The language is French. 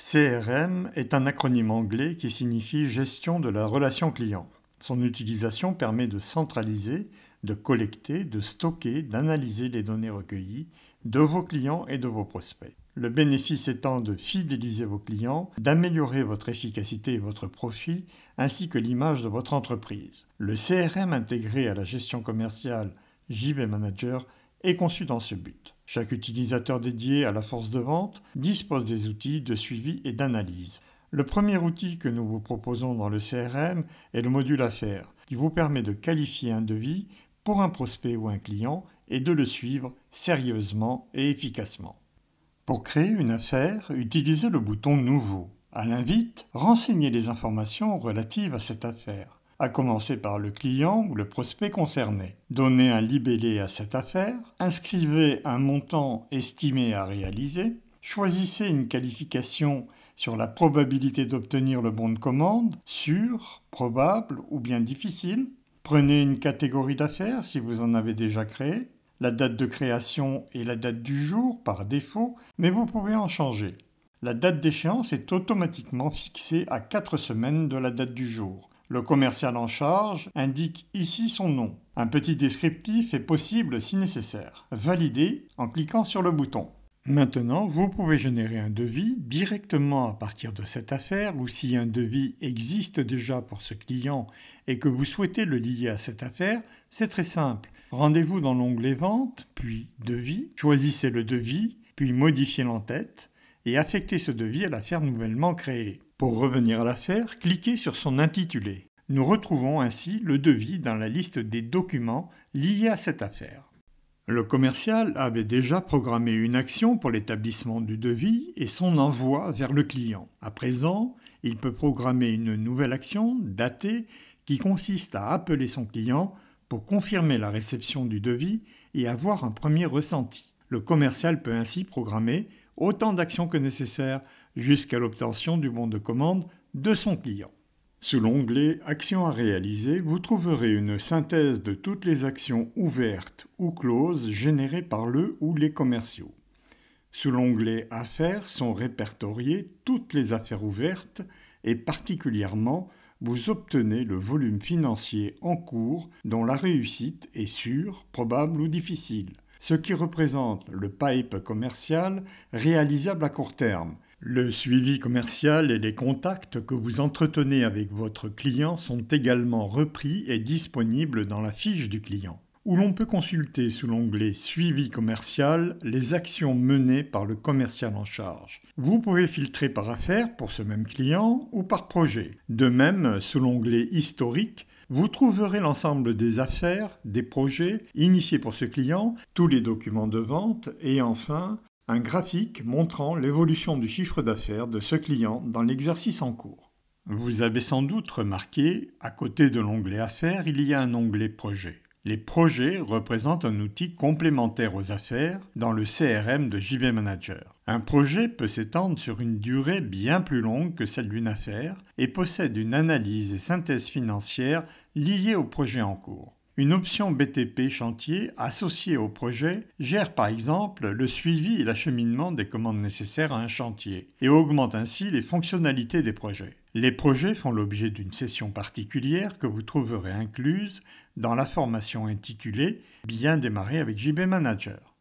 CRM est un acronyme anglais qui signifie Gestion de la relation client. Son utilisation permet de centraliser, de collecter, de stocker, d'analyser les données recueillies de vos clients et de vos prospects. Le bénéfice étant de fidéliser vos clients, d'améliorer votre efficacité et votre profit, ainsi que l'image de votre entreprise. Le CRM intégré à la gestion commerciale JB Manager est conçu dans ce but. Chaque utilisateur dédié à la force de vente dispose des outils de suivi et d'analyse. Le premier outil que nous vous proposons dans le CRM est le module Affaires, qui vous permet de qualifier un devis pour un prospect ou un client et de le suivre sérieusement et efficacement. Pour créer une affaire, utilisez le bouton Nouveau. À l'invite, renseignez les informations relatives à cette affaire, à commencer par le client ou le prospect concerné. Donnez un libellé à cette affaire, inscrivez un montant estimé à réaliser, choisissez une qualification sur la probabilité d'obtenir le bon de commande, sûr, probable ou bien difficile. Prenez une catégorie d'affaires si vous en avez déjà créé, la date de création et la date du jour par défaut, mais vous pouvez en changer. La date d'échéance est automatiquement fixée à 4 semaines de la date du jour. Le commercial en charge indique ici son nom. Un petit descriptif est possible si nécessaire. Validez en cliquant sur le bouton. Maintenant, vous pouvez générer un devis directement à partir de cette affaire ou si un devis existe déjà pour ce client et que vous souhaitez le lier à cette affaire, c'est très simple. Rendez-vous dans l'onglet Vente, puis Devis, choisissez le devis, puis modifiez l'entête et affectez ce devis à l'affaire nouvellement créée. Pour revenir à l'affaire, cliquez sur son intitulé. Nous retrouvons ainsi le devis dans la liste des documents liés à cette affaire. Le commercial avait déjà programmé une action pour l'établissement du devis et son envoi vers le client. À présent, il peut programmer une nouvelle action, datée, qui consiste à appeler son client pour confirmer la réception du devis et avoir un premier ressenti. Le commercial peut ainsi programmer autant d'actions que nécessaire jusqu'à l'obtention du bon de commande de son client. Sous l'onglet « Actions à réaliser », vous trouverez une synthèse de toutes les actions ouvertes ou closes générées par le ou les commerciaux. Sous l'onglet « Affaires » sont répertoriées toutes les affaires ouvertes et particulièrement, vous obtenez le volume financier en cours dont la réussite est sûre, probable ou difficile, ce qui représente le pipe commercial réalisable à court terme. Le suivi commercial et les contacts que vous entretenez avec votre client sont également repris et disponibles dans la fiche du client, où l'on peut consulter sous l'onglet « Suivi commercial » les actions menées par le commercial en charge. Vous pouvez filtrer par affaire pour ce même client ou par projet. De même, sous l'onglet « Historique », vous trouverez l'ensemble des affaires, des projets initiés pour ce client, tous les documents de vente et enfin un graphique montrant l'évolution du chiffre d'affaires de ce client dans l'exercice en cours. Vous avez sans doute remarqué, à côté de l'onglet Affaires, il y a un onglet Projets. Les projets représentent un outil complémentaire aux affaires dans le CRM de JB Manager. Un projet peut s'étendre sur une durée bien plus longue que celle d'une affaire et possède une analyse et synthèse financière liée au projet en cours. Une option BTP chantier associée au projet gère par exemple le suivi et l'acheminement des commandes nécessaires à un chantier et augmente ainsi les fonctionnalités des projets. Les projets font l'objet d'une session particulière que vous trouverez incluse dans la formation intitulée « Bien démarrer avec JB Manager ».